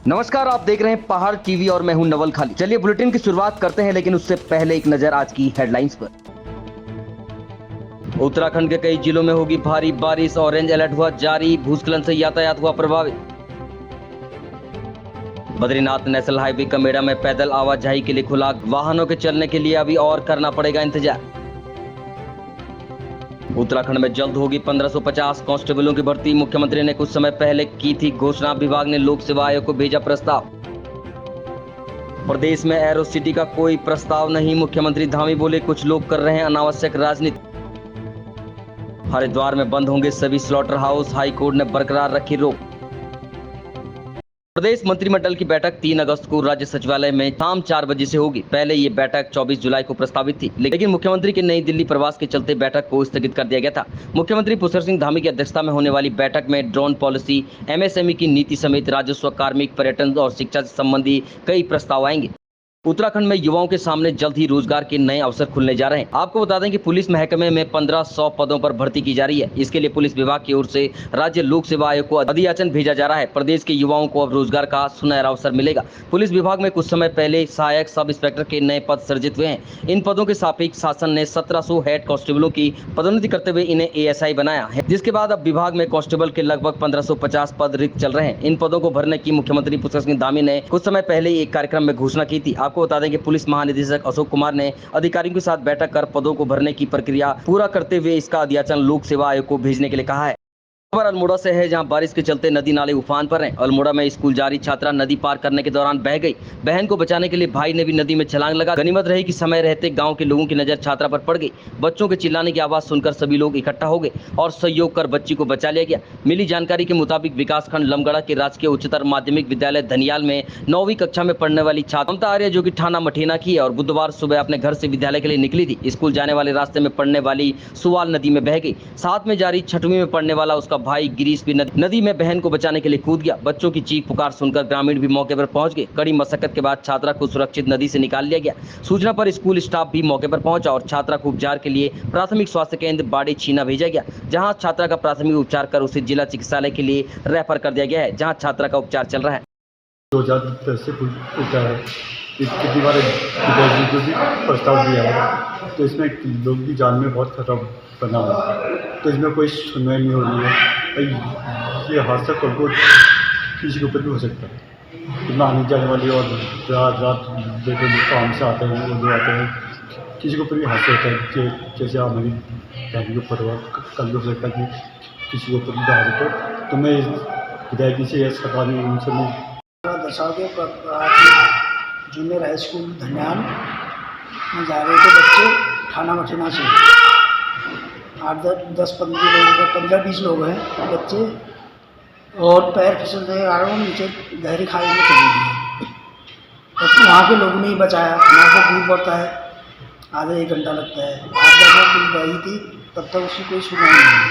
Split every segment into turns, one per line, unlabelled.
नमस्कार, आप देख रहे हैं पहाड़ टीवी और मैं हूं नवल खाली। चलिए बुलेटिन की शुरुआत करते हैं, लेकिन उससे पहले एक नजर आज की हेडलाइंस पर। उत्तराखंड के कई जिलों में होगी भारी बारिश, ऑरेंज अलर्ट हुआ जारी, भूस्खलन से यातायात हुआ प्रभावित। बद्रीनाथ नेशनल हाईवे कमेड़ा में पैदल आवाजाही के लिए खुला, वाहनों के चलने के लिए अभी और करना पड़ेगा इंतजार। उत्तराखंड में जल्द होगी 1550 कांस्टेबलों की भर्ती, मुख्यमंत्री ने कुछ समय पहले की थी घोषणा, विभाग ने लोक सेवा आयोग को भेजा प्रस्ताव। प्रदेश में एरो सिटी का कोई प्रस्ताव नहीं, मुख्यमंत्री धामी बोले कुछ लोग कर रहे हैं अनावश्यक राजनीति। हरिद्वार में बंद होंगे सभी स्लॉटर हाउस, हाई कोर्ट ने बरकरार रखी रोक। प्रदेश मंत्रिमंडल की बैठक 3 अगस्त को राज्य सचिवालय में शाम 4 बजे से होगी। पहले ये बैठक 24 जुलाई को प्रस्तावित थी, लेकिन मुख्यमंत्री के नई दिल्ली प्रवास के चलते बैठक को स्थगित कर दिया गया था। मुख्यमंत्री पुष्कर सिंह धामी की अध्यक्षता में होने वाली बैठक में ड्रोन पॉलिसी, एमएसएमई की नीति समेत राजस्व, कार्मिक, पर्यटन और शिक्षा से संबंधी कई प्रस्ताव आएंगे। उत्तराखंड में युवाओं के सामने जल्द ही रोजगार के नए अवसर खुलने जा रहे हैं। आपको बता दें कि पुलिस महकमे में 1500 पदों पर भर्ती की जा रही है। इसके लिए पुलिस विभाग की ओर से राज्य लोक सेवा आयोग को अधियाचन भेजा जा रहा है। प्रदेश के युवाओं को अब रोजगार का सुनहरा अवसर मिलेगा। पुलिस विभाग में कुछ समय पहले सहायक सब इंस्पेक्टर के नए पद सृजित हुए हैं। इन पदों के सापेक्ष शासन ने 1700 हेड कांस्टेबलों की पदोन्नति करते हुए इन्हें एएसआई बनाया है, जिसके बाद अब विभाग में कांस्टेबल के लगभग 1550 पद रिक्त चल रहे हैं। इन पदों को भरने की मुख्यमंत्री पुष्कर सिंह धामी ने कुछ समय पहले एक कार्यक्रम में घोषणा की थी। आपको बता दें कि पुलिस महानिदेशक अशोक कुमार ने अधिकारियों के साथ बैठक कर पदों को भरने की प्रक्रिया पूरा करते हुए इसका अधियाचन लोक सेवा आयोग को भेजने के लिए कहा है। खबर अल्मोड़ा से है, जहां बारिश के चलते नदी नाले उफान पर हैं। अल्मोड़ा में स्कूल जा रही छात्रा नदी पार करने के दौरान बह गई। बहन को बचाने के लिए भाई ने भी नदी में छलांग लगा। गनीमत रही कि समय रहते गांव के लोगों की नजर छात्रा पर पड़ गई। बच्चों के चिल्लाने की आवाज सुनकर सभी लोग इकट्ठा हो गए और सहयोग कर बच्ची को बचा लिया गया। मिली जानकारी के मुताबिक विकासखंड लमगड़ा के राजकीय उच्चतर माध्यमिक विद्यालय धनियाल में 9वीं कक्षा में पढ़ने वाली छात्रा ममता आर्य, जो कि थाना मठीना की है और बुधवार सुबह अपने घर से विद्यालय के लिए निकली थी, स्कूल जाने वाले रास्ते में पड़ने वाली सुवाल नदी में बह गई। साथ में जारी 6वीं में पढ़ने वाला उसका भाई गिरीश भी नदी में बहन को बचाने के लिए कूद गया। बच्चों की चीख पुकार सुनकर ग्रामीण भी मौके पर पहुंच गए। कड़ी मशक्कत के बाद छात्रा को सुरक्षित नदी से निकाल लिया गया। सूचना पर स्कूल स्टाफ भी मौके पर पहुंचा और छात्रा को उपचार के लिए प्राथमिक स्वास्थ्य केंद्र बाड़ी छीना भेजा गया, जहां छात्रा का प्राथमिक उपचार कर उसे जिला चिकित्सालय के लिए रेफर कर दिया गया है, जहां छात्रा का उपचार चल रहा है।
2010 से पूछा है कि कितनी बार पिताजी को भी प्रस्ताव दिया है, तो इसमें लोगों की जान में बहुत खतरा बना हुआ है, तो इसमें कोई सुनवाई नहीं हो रही है। ये हादसा कल को किसी के ऊपर भी हो सकता है। इतना आने जाने वाली और रात देखो काम से आते हैं, वो आते हैं, किसी के ऊपर भी हादसा होता है। जैसे हमारी फैमिली के ऊपर हुआ, कल भी हो सकता है कि किसी के ऊपर भी हादसा हो। तो मैं हिदायती से सरकारी उनसे मैं
दसाओं जूनियर हाई स्कूल धनियाल में जा रहे थे बच्चे थाना मठीना से। 15-20 लोग हैं बच्चे, और पैर फिसलने के कारण नीचे गहरी खाई में चली गई। तो वहाँ के लोगों ने ही बचाया। वहाँ से दूर पड़ता है, आधे 1 घंटा लगता है। आज जब वो पुल बही थी तब तक उसकी कोई सुनवाई नहीं हुई,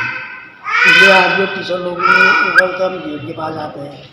इसलिए आज भी टीचर लोगों ने ऊपर हम गेट के पास आते हैं।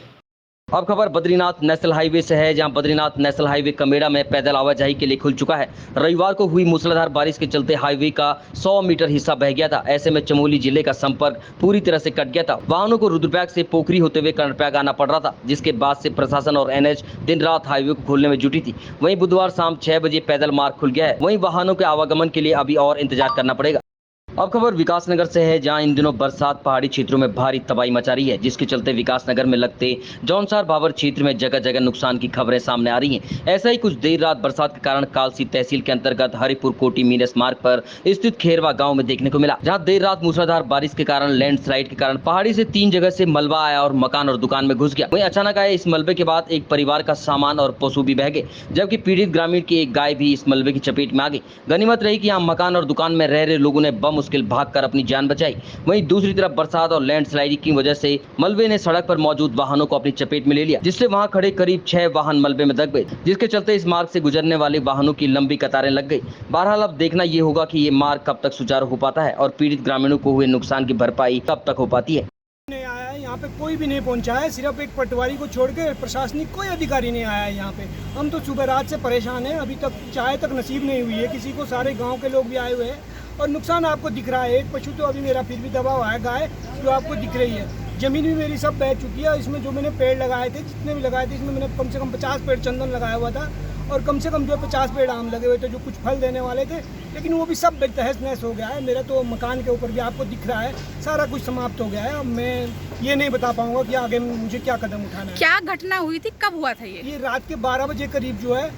अब खबर बद्रीनाथ नेशनल हाईवे से है, जहां बद्रीनाथ नेशनल हाईवे कमेड़ा में पैदल आवाजाही के लिए खुल चुका है। रविवार को हुई मूसलाधार बारिश के चलते हाईवे का 100 मीटर हिस्सा बह गया था। ऐसे में चमोली जिले का संपर्क पूरी तरह से कट गया था। वाहनों को रुद्रप्रयाग से पोखरी होते हुए कर्णप्रयाग आना पड़ रहा था, जिसके बाद से प्रशासन और एनएच दिन रात हाईवे को खोलने में जुटी थी। वहीं बुधवार शाम 6 बजे पैदल मार्ग खुल गया है। वहीं वाहनों के आवागमन के लिए अभी और इंतजार करना पड़ेगा। अब खबर विकासनगर से है, जहां इन दिनों बरसात पहाड़ी क्षेत्रों में भारी तबाही मचा रही है, जिसके चलते विकासनगर में लगते जौनसार भाबर क्षेत्र में जगह जगह नुकसान की खबरें सामने आ रही हैं। ऐसा ही कुछ देर रात बरसात के कारण कालसी तहसील के अंतर्गत हरिपुर कोटी मीनस मार्ग पर स्थित खेरवा गांव में देखने को मिला, जहां देर रात मूसलाधार बारिश के कारण लैंडस्लाइड के कारण पहाड़ी से 3 जगह से मलबा आया और मकान और दुकान में घुस गया। वहीं अचानक आए इस मलबे के बाद एक परिवार का सामान और पशु भी बह गए, जबकि पीड़ित ग्रामीण की एक गाय भी इस मलबे की चपेट में आ गई। गनीमत रही कि यहाँ मकान और दुकान में रह रहे लोगों ने बमुश्किल भागकर अपनी जान बचाई। वहीं दूसरी तरफ बरसात और लैंडस्लाइडिंग की वजह से मलबे ने सड़क पर मौजूद वाहनों को अपनी चपेट में ले लिया, जिससे वहां खड़े करीब 6 वाहन मलबे में दब गए, जिसके चलते इस मार्ग से गुजरने वाले वाहनों की लंबी कतारें लग गई। बहरहाल अब देखना ये होगा कि ये मार्ग कब तक सुचारू हो पाता है और पीड़ित ग्रामीणों को हुए नुकसान की भरपाई कब तक हो पाती है।
नहीं आया है यहाँ पे, कोई भी नहीं पहुँचा है। सिर्फ एक पटवारी को छोड़ के प्रशासनिक कोई अधिकारी नहीं आया है यहाँ पे। हम तो सुबह रात से परेशान हैं, अभी तक चाय तक नसीब नहीं हुई है किसी को। सारे गांव के लोग भी आए हुए हैं और नुकसान आपको दिख रहा है। एक पशु तो अभी मेरा फिर भी दबा हुआ है, गाय जो आपको दिख रही है। ज़मीन भी मेरी सब बह चुकी है। इसमें जो मैंने पेड़ लगाए थे, जितने भी लगाए थे, इसमें मैंने कम से कम 50 पेड़ चंदन लगाया हुआ था और कम से कम जो 50 पेड़ आम लगे हुए थे जो कुछ फल देने वाले थे, लेकिन वो भी सब तहस नहस हो गया है। मेरा तो मकान के ऊपर भी आपको दिख रहा है सारा कुछ समाप्त हो गया है। अब मैं ये नहीं बता पाऊँगा कि आगे मुझे क्या कदम उठाना है।
क्या घटना हुई थी, कब हुआ था ये
रात के 12 बजे करीब जो है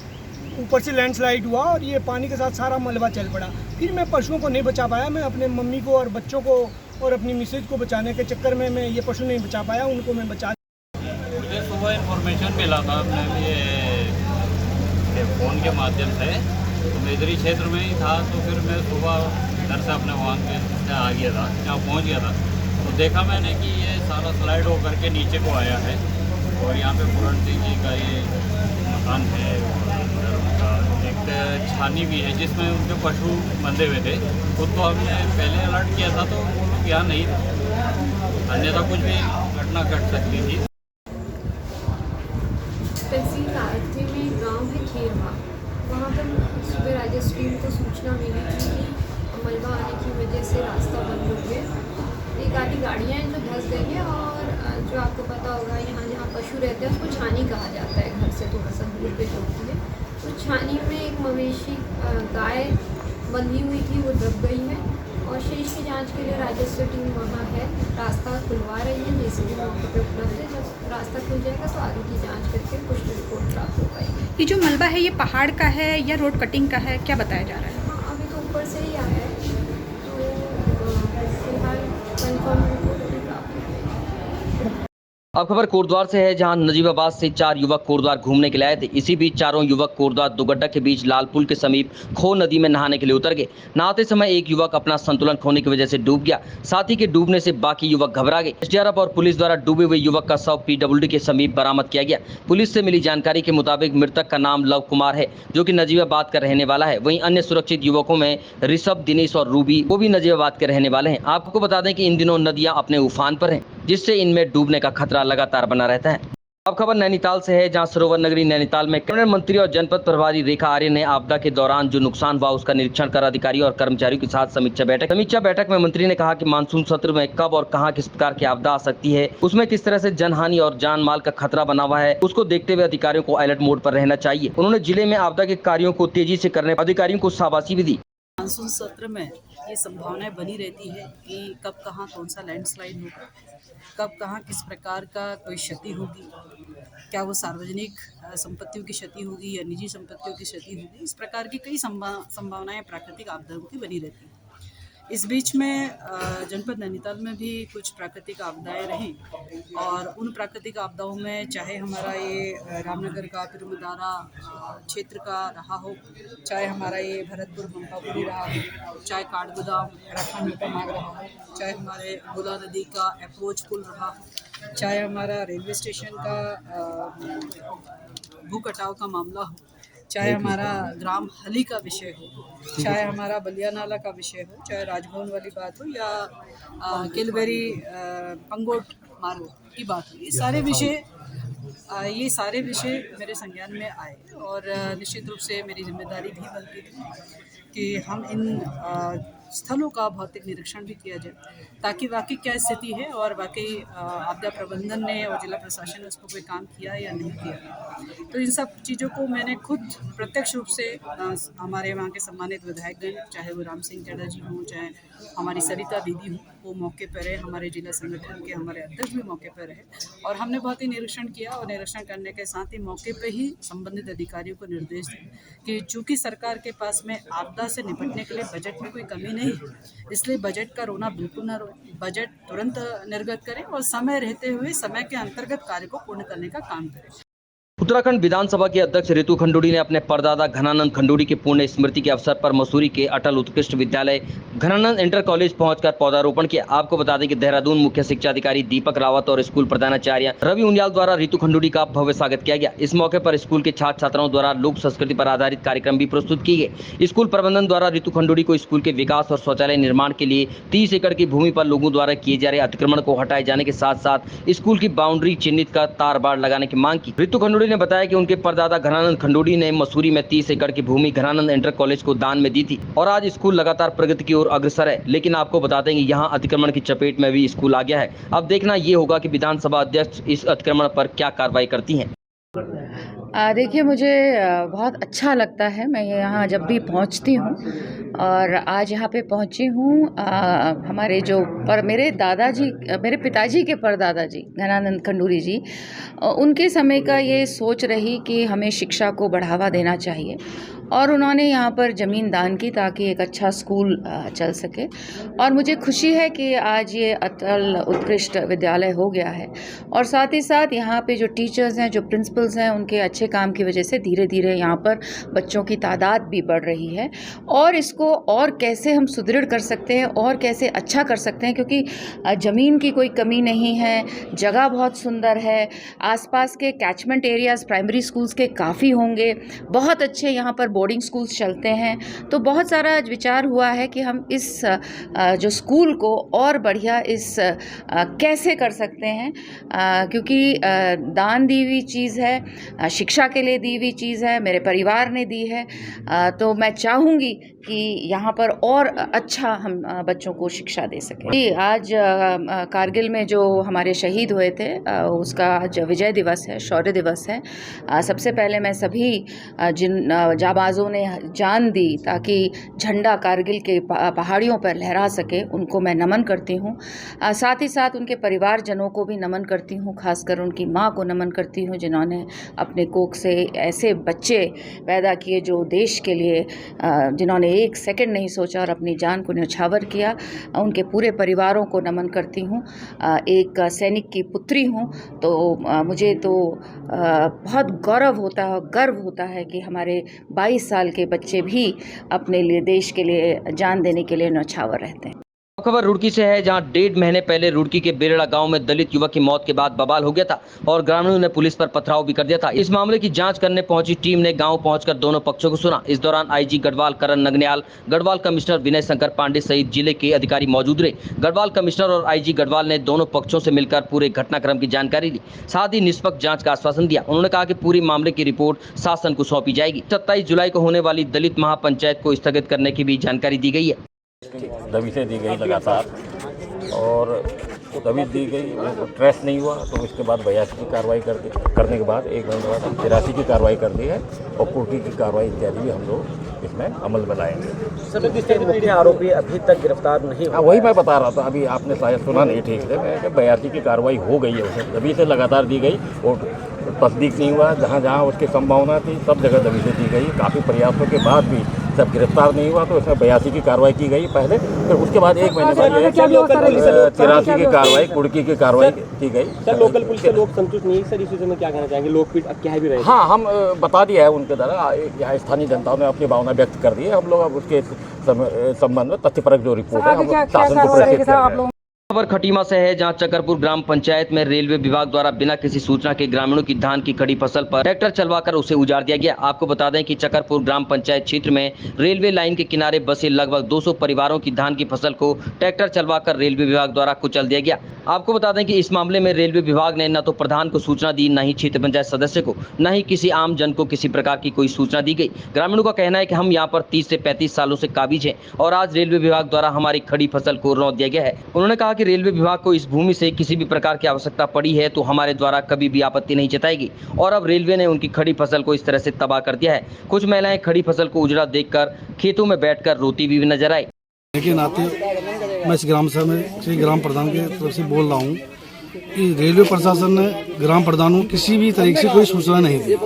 ऊपर से लैंडस्लाइड हुआ और ये पानी के साथ सारा मलबा चल पड़ा। फिर मैं पशुओं को नहीं बचा पाया, मैं अपने मम्मी को और बच्चों को और अपनी मिसेज को बचाने के चक्कर में मैं ये पशु नहीं बचा पाया, उनको मैं बचा।
मुझे सुबह इन्फॉर्मेशन मिला था मैं ये फ़ोन के माध्यम से, तो मैं इधर ही क्षेत्र में ही था, तो फिर मैं सुबह घर से अपने वाहन पे आ गया था, यहाँ पहुँच गया था, तो देखा मैंने कि ये सारा स्लाइड हो करके नीचे को आया है और यहाँ पे पूरण सिंह जी का ये मकान है और उनका एक छानी भी है जिसमें उनके पशु बंधे हुए थे। खुद तो हमने पहले अलर्ट किया था तो वो लोग यहाँ नहीं थे, अन्यथा कुछ भी घटना घट सकती थी।
तहसील गायत्री में एक गाँव है खेरवा, वहाँ पर सुबह राजेश टीम को सूचना मिली थी कि मलबा आने की वजह से रास्ता बंद हो गया। एक आधी गाड़ियाँ हैं जो धंस गई हैं और जो आपको पता होगा यहाँ जहाँ पशु रहते हैं उसको छानी कहा जाता है, घर से थोड़ा सा दूर पे होती है। तो छानी में एक मवेशी गाय बंधी हुई थी, वो दब गई है और शेष की जांच के लिए राजस्व टीम वहाँ है, रास्ता खुलवा रही है, जैसे भी मौके पे उपलब्ध है। जब रास्ता खुल जाएगा तो आगे की जांच करके पुष्टि रिपोर्ट प्राप्त हो पाएगी।
ये जो मलबा है ये पहाड़ का है या रोड कटिंग का है, क्या बताया जा रहा है?
हाँ, अभी तो ऊपर से ही आया है, तो फिलहाल कंफर्म रिपोर्ट अभी प्राप्त हो जाएगी।
अब खबर कोटद्वार से है, जहां नजीबाबाद से 4 युवक कोटद्वार घूमने के लिए आए थे। इसी बीच चारों युवक कोटद्वार दुगड्डा के बीच लाल पुल के समीप खो नदी में नहाने के लिए उतर गए। नहाते समय एक युवक अपना संतुलन खोने की वजह से डूब गया। साथ ही के डूबने से बाकी युवक घबरा गए। एसडीआरएफ और पुलिस द्वारा डूबे हुए युवक का शव पीडब्ल्यूडी के समीप बरामद किया गया। पुलिस से मिली जानकारी के मुताबिक मृतक का नाम लव कुमार है, जो कि नजीबाबाद का रहने वाला है। वहीं अन्य सुरक्षित युवकों में ऋषभ, दिनेश और रूबी, वो भी नजीबाबाद के रहने वाले हैं। आपको बता दें कि इन दिनों नदियां अपने उफान पर हैं, जिससे इनमें डूबने का खतरा लगातार बना रहता है। अब खबर नैनीताल से है, जहां सरोवर नगरी नैनीताल में कैबिनेट मंत्री और जनपद प्रभारी रेखा आर्य ने आपदा के दौरान जो नुकसान हुआ उसका निरीक्षण कर अधिकारियों और कर्मचारियों के साथ समीक्षा बैठक में मंत्री ने कहा कि मानसून सत्र में कब और कहां किस प्रकार की आपदा आ सकती है, उसमें किस तरह से जनहानि और जान माल का खतरा बना हुआ है, उसको देखते हुए अधिकारियों को अलर्ट मोड पर रहना चाहिए। उन्होंने जिले में आपदा के कार्यों को तेजी से करने अधिकारियों को शाबाशी भी दी।
मानसून सत्र में ये संभावनाएं बनी रहती है कि कब कहाँ कौन सा लैंडस्लाइड होगा, कब कहाँ किस प्रकार का कोई क्षति होगी, क्या वो सार्वजनिक संपत्तियों की क्षति होगी या निजी संपत्तियों की क्षति होगी। इस प्रकार की कई संभावनाएं प्राकृतिक आपदाओं की बनी रहती हैं। इस बीच में जनपद नैनीताल में भी कुछ प्राकृतिक आपदाएं रहीं और उन प्राकृतिक आपदाओं में चाहे हमारा ये रामनगर का पिरुमदारा क्षेत्र का रहा हो, चाहे हमारा ये भरतपुर बंपापुरी रहा हो, चाहे काठगोदाम राखा मार्ग रहा हो, चाहे हमारे गोला नदी का अप्रोच पुल रहा हो, चाहे हमारा रेलवे स्टेशन का भू कटाव का मामला हो, चाहे हमारा ग्राम हली का विषय हो, चाहे हमारा बलिया नाला का विषय हो, चाहे राजभवन वाली बात हो या किलबेरी पंगोट मार्ग की बात हो, ये सारे विषय मेरे संज्ञान में आए और निश्चित रूप से मेरी जिम्मेदारी भी बनती थी कि हम इन स्थलों का भौतिक निरीक्षण भी किया जाए ताकि वाकई क्या स्थिति है और वाकई आपदा प्रबंधन ने और जिला प्रशासन ने उस पर कोई काम किया या नहीं किया। तो इन सब चीज़ों को मैंने खुद प्रत्यक्ष रूप से हमारे वहाँ के सम्मानित विधायकगण, चाहे वो राम सिंह चड्ढा जी हों, चाहे हमारी सरिता दीदी हों, वो मौके पर रहे, हमारे जिला संगठन के हमारे अध्यक्ष भी मौके पर रहे और हमने बहुत ही निरीक्षण किया और निरीक्षण करने के साथ ही मौके पर ही संबंधित अधिकारियों को निर्देश दिए कि चूँकि सरकार के पास में आपदा से निपटने के लिए बजट में कोई कमी नहीं है, इसलिए बजट का रोना बिल्कुल ना रोए, बजट तुरंत निर्गत करें और समय रहते हुए समय के अंतर्गत कार्य को पूर्ण करने का काम करें।
उत्तराखंड विधानसभा के अध्यक्ष रितु खंडूड़ी ने अपने परदादा घनानंद खंडूड़ी की पुण्य स्मृति के अवसर पर मसूरी के अटल उत्कृष्ट विद्यालय घनानंद इंटर कॉलेज पहुंचकर पौधारोपण किया। आपको बता दें कि देहरादून मुख्य शिक्षा अधिकारी दीपक रावत और स्कूल प्रधानाचार्य रवि उनियाल द्वारा रितु खंडूड़ी का भव्य स्वागत किया गया। इस मौके पर स्कूल के छात्र छात्राओं द्वारा लोक संस्कृति पर आधारित कार्यक्रम भी प्रस्तुत किए गए। स्कूल प्रबंधन द्वारा रितु खंडूड़ी को स्कूल के विकास और शौचालय निर्माण के लिए 30 एकड़ की भूमि पर लोगों द्वारा किए जा रहे अतिक्रमण को हटाए जाने के साथ साथ स्कूल की बाउंड्री चिन्हित कर तार बाड़ लगाने की मांग की। रितु खंडूड़ी ने बताया कि उनके परदादा घनानंद खंडूड़ी ने मसूरी में 30 एकड़ की भूमि घनानंद इंटर कॉलेज को दान में दी थी और आज स्कूल लगातार प्रगति की ओर अग्रसर है। लेकिन आपको बता दें कि यहाँ अतिक्रमण की चपेट में भी स्कूल आ गया है। अब देखना ये होगा कि विधानसभा अध्यक्ष इस अतिक्रमण पर क्या कार्रवाई करती हैं।
देखिए, मुझे बहुत अच्छा लगता है। मैं यहाँ जब भी पहुँचती हूँ और आज यहाँ पे पहुँची हूँ, हमारे मेरे पिताजी के परदादा जी घनानंद खंडूरी जी, उनके समय का ये सोच रही कि हमें शिक्षा को बढ़ावा देना चाहिए और उन्होंने यहाँ पर ज़मीन दान की ताकि एक अच्छा स्कूल चल सके। और मुझे खुशी है कि आज ये अटल उत्कृष्ट विद्यालय हो गया है और साथ ही साथ यहाँ पे जो टीचर्स हैं, जो प्रिंसिपल्स हैं, उनके अच्छे काम की वजह से धीरे धीरे यहाँ पर बच्चों की तादाद भी बढ़ रही है। और इसको और कैसे हम सुदृढ़ कर सकते हैं और कैसे अच्छा कर सकते हैं, क्योंकि ज़मीन की कोई कमी नहीं है, जगह बहुत सुंदर है, आसपास के कैचमेंट एरियाज़ प्राइमरी स्कूल्स के काफ़ी होंगे, बहुत अच्छे यहाँ पर बोर्डिंग स्कूल्स चलते हैं। तो बहुत सारा विचार हुआ है कि हम इस जो स्कूल को और बढ़िया कैसे कर सकते हैं, क्योंकि दान दी हुई चीज़ है, शिक्षा के लिए दी हुई चीज़ है, मेरे परिवार ने दी है। तो मैं चाहूँगी कि यहाँ पर और अच्छा हम बच्चों को शिक्षा दे सकें। आज कारगिल में जो हमारे शहीद हुए थे, उसका आज विजय दिवस है, शौर्य दिवस है। सबसे पहले मैं सभी जिन जाबाजों ने जान दी ताकि झंडा कारगिल के पहाड़ियों पर लहरा सके, उनको मैं नमन करती हूँ। साथ ही साथ उनके परिवारजनों को भी नमन करती हूँ, खासकर उनकी माँ को नमन करती हूँ जिन्होंने अपने कोख से ऐसे बच्चे पैदा किए जो देश के लिए, जिन्होंने एक सेकंड नहीं सोचा और अपनी जान को न्यौछावर किया। उनके पूरे परिवारों को नमन करती हूँ। एक सैनिक की पुत्री हूँ, तो मुझे तो बहुत गौरव होता है, गर्व होता है कि हमारे 22 साल के बच्चे भी अपने लिए, देश के लिए जान देने के लिए न्यौछावर रहते हैं।
खबर रुड़की से है, जहां 1.5 महीने पहले रुड़की के बेरड़ा गांव में दलित युवक की मौत के बाद बवाल हो गया था और ग्रामीणों ने पुलिस पर पथराव भी कर दिया था। इस मामले की जांच करने पहुंची टीम ने गांव पहुंचकर दोनों पक्षों को सुना। इस दौरान आईजी गढ़वाल करण नगन्याल, गढ़वाल कमिश्नर विनय शंकर पांडे सहित जिले के अधिकारी मौजूद रहे। गढ़वाल कमिश्नर और आईजी गढ़वाल ने दोनों पक्षों से मिलकर पूरे घटनाक्रम की जानकारी ली, साथ ही निष्पक्ष जाँच का आश्वासन दिया। उन्होंने कहा कि पूरी मामले की रिपोर्ट शासन को सौंपी जाएगी। 27 जुलाई को होने वाली दलित महापंचायत को स्थगित करने की भी जानकारी दी गई है।
दबिशें दी गई लगातार और दबिश दी गई, ट्रेस नहीं हुआ, तो उसके बाद 82 की कार्रवाई करने के बाद 1 महीने बाद 83 की कार्रवाई कर दी है और कुर्की की कार्रवाई इत्यादि भी हम लोग इसमें अमल में लाएंगे।
सभी मुख्य आरोपी अभी तक गिरफ्तार नहीं हुए।
वही मैं बता रहा था, अभी आपने शायद सुना नहीं ठीक से, 82 की कार्रवाई हो गई है, उसे दबी से लगातार दी गई और तस्दीक नहीं हुआ। जहाँ जहाँ उसकी संभावना थी सब जगह दबी से दी गई। काफ़ी प्रयासों के बाद भी सब गिरफ्तार नहीं हुआ, तो इसमें 82 की कार्रवाई की गई पहले, फिर उसके बाद 1 महीने बाद 83 की कार्रवाई, कुड़की की कार्रवाई की गई।
सर, लोकल पुलिस के लोग संतुष्ट नहीं, सर इस विषय में क्या कहना चाहेंगे? लोग भी क्या भी रहे?
हाँ, हम बता दिया है उनके द्वारा, यहाँ स्थानीय जनताओं ने अपनी भावना व्यक्त कर दी है। हम लोग अब उसके संबंध में तथ्यपरक जो रिपोर्ट है हम शासन को प्रेषित कर रहे हैं।
खबर खटीमा से है, जहां चकरपुर ग्राम पंचायत में रेलवे विभाग द्वारा बिना किसी सूचना के ग्रामीणों की धान की खड़ी फसल पर ट्रैक्टर चलवाकर उसे उजाड़ दिया गया। आपको बता दें कि चकरपुर ग्राम पंचायत क्षेत्र में रेलवे लाइन के किनारे बसे लगभग 200 परिवारों की धान की फसल को ट्रैक्टर चलवाकर रेलवे विभाग द्वारा कुचल दिया गया। आपको बता दें कि इस मामले में रेलवे विभाग ने न तो प्रधान को सूचना दी, न ही क्षेत्र पंचायत सदस्य को, न ही किसी आम जन को किसी प्रकार की कोई सूचना दी गई। ग्रामीणों का कहना है कि हम यहाँ पर 30 से 35 सालों से काबिज हैं और आज रेलवे विभाग द्वारा हमारी खड़ी फसल को रौंद दिया गया है। उन्होंने कहा कि रेलवे विभाग को इस भूमि से किसी भी प्रकार की आवश्यकता पड़ी है तो हमारे द्वारा कभी भी आपत्ति नहीं जताएगी और अब रेलवे ने उनकी खड़ी फसल को इस तरह से तबाह कर दिया है। कुछ महिलाएं खड़ी फसल को उजड़ा देखकर खेतों में बैठकर रोती भी नजर आई।
लेकिन आते मैं इस ग्राम सभा में श्री ग्राम प्रधान की तरफ से बोल रहा हूँ कि रेलवे प्रशासन ने ग्राम प्रधानों को किसी भी तरीके से कोई सूचना नहीं दी,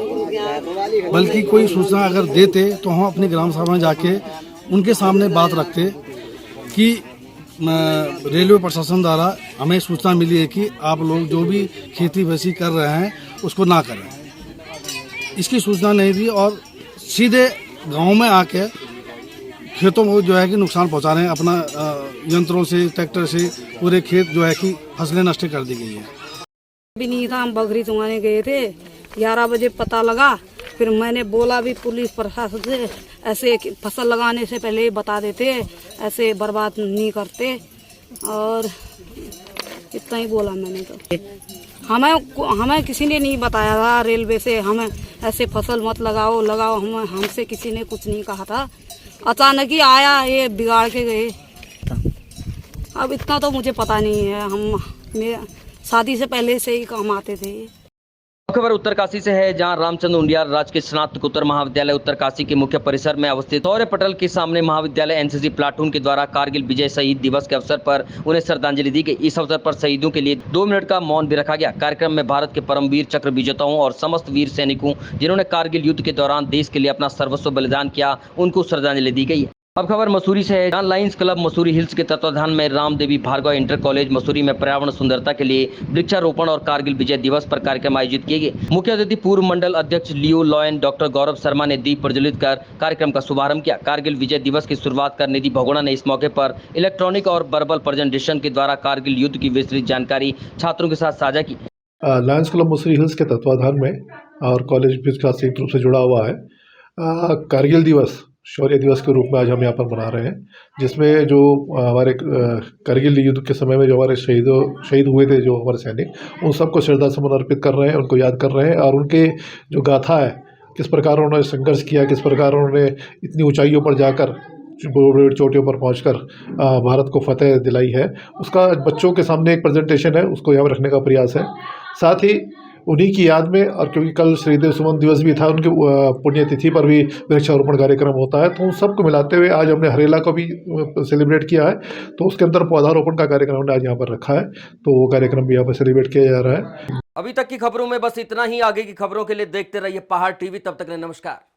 बल्कि कोई सूचना अगर देते तो हम अपनी ग्राम सभा में जाके उनके सामने बात रखते कि रेलवे प्रशासन द्वारा हमें सूचना मिली है कि आप लोग जो भी खेती बेची कर रहे हैं उसको ना करें। इसकी सूचना नहीं दी और सीधे गांव में आके खेतों को जो है कि नुकसान पहुंचा रहे हैं। अपना यंत्रों से, ट्रैक्टर से पूरे खेत जो है कि फसलें नष्ट कर दी गई है।
भी नहीं था, हम बकरी चुगाने गए थे, 11 बजे पता लगा, फिर मैंने बोला भी पुलिस प्रशासन से ऐसे फसल लगाने से पहले बता देते, ऐसे बर्बाद नहीं करते। और इतना ही बोला मैंने तो। हमें किसी ने नहीं बताया था रेलवे से, हमें ऐसे फसल मत लगाओ हमसे किसी ने कुछ नहीं कहा था। अचानक ही आया, ये बिगाड़ के गए। अब इतना तो मुझे पता नहीं है, मेरा शादी से पहले से ही काम आते थे।
खबर उत्तरकाशी से है, जहां रामचंद्र उंडियाल राजकीय स्नातकोत्तर महाविद्यालय उत्तरकाशी के मुख्य परिसर में अवस्थित सौर्य पटल के सामने महाविद्यालय एनसीसी प्लाटून के द्वारा कारगिल विजय शहीद दिवस के अवसर पर उन्हें श्रद्धांजलि दी गई। इस अवसर पर शहीदों के लिए 2 मिनट का मौन भी रखा गया। कार्यक्रम में भारत के परमवीर चक्र विजेताओं और समस्त वीर सैनिकों जिन्होंने कारगिल युद्ध के दौरान देश के लिए अपना सर्वस्व बलिदान किया, उनको श्रद्धांजलि दी गई। अब खबर मसूरी से है, जहां लायंस क्लब मसूरी हिल्स के तत्वाधान में रामदेवी भार्गव इंटर कॉलेज मसूरी में पर्यावरण सुंदरता के लिए वृक्षारोपण और कारगिल विजय दिवस पर कार्यक्रम आयोजित किए गए। मुख्य अतिथि पूर्व मंडल अध्यक्ष लियो लॉयन डॉक्टर गौरव शर्मा ने दीप प्रज्वलित कर कार्यक्रम का शुभारंभ किया। कारगिल विजय दिवस की शुरुआत कर निधि भगोड़ा ने इस मौके पर इलेक्ट्रॉनिक और वर्बल प्रेजेंटेशन के द्वारा कारगिल युद्ध की विस्तृत जानकारी छात्रों के साथ साझा की।
लायंस क्लब मसूरी हिल्स के तत्वाधान में और कॉलेज भी इसका संयुक्त रूप से जुड़ा हुआ है। कारगिल दिवस शौर्य दिवस के रूप में आज हम यहाँ पर मना रहे हैं, जिसमें जो हमारे कारगिल युद्ध के समय में जो हमारे शहीद हुए थे, जो हमारे सैनिक, उन सबको श्रद्धा सुमन अर्पित कर रहे हैं, उनको याद कर रहे हैं और उनके जो गाथा है, किस प्रकार उन्होंने संघर्ष किया, किस प्रकार उन्होंने इतनी ऊंचाइयों पर जाकर बड़ी चोटियों पर पहुंचकर भारत को फतेह दिलाई है, उसका बच्चों के सामने एक प्रेजेंटेशन है, उसको यहाँ रखने का प्रयास है। साथ ही उन्हीं की याद में, और क्योंकि कल श्रीदेव सुमन दिवस भी था, उनकी पुण्यतिथि पर भी वृक्षारोपण कार्यक्रम होता है, तो उन सबको मिलाते हुए आज हमने हरेला को भी सेलिब्रेट किया है, तो उसके अंदर पौधारोपण का कार्यक्रम हमने आज यहाँ पर रखा है, तो वो कार्यक्रम भी यहाँ पर सेलिब्रेट किया जा रहा है।
अभी तक की खबरों में बस इतना ही। आगे की खबरों के लिए देखते रहिए पहाड़ टीवी। तब तक के लिए नमस्कार।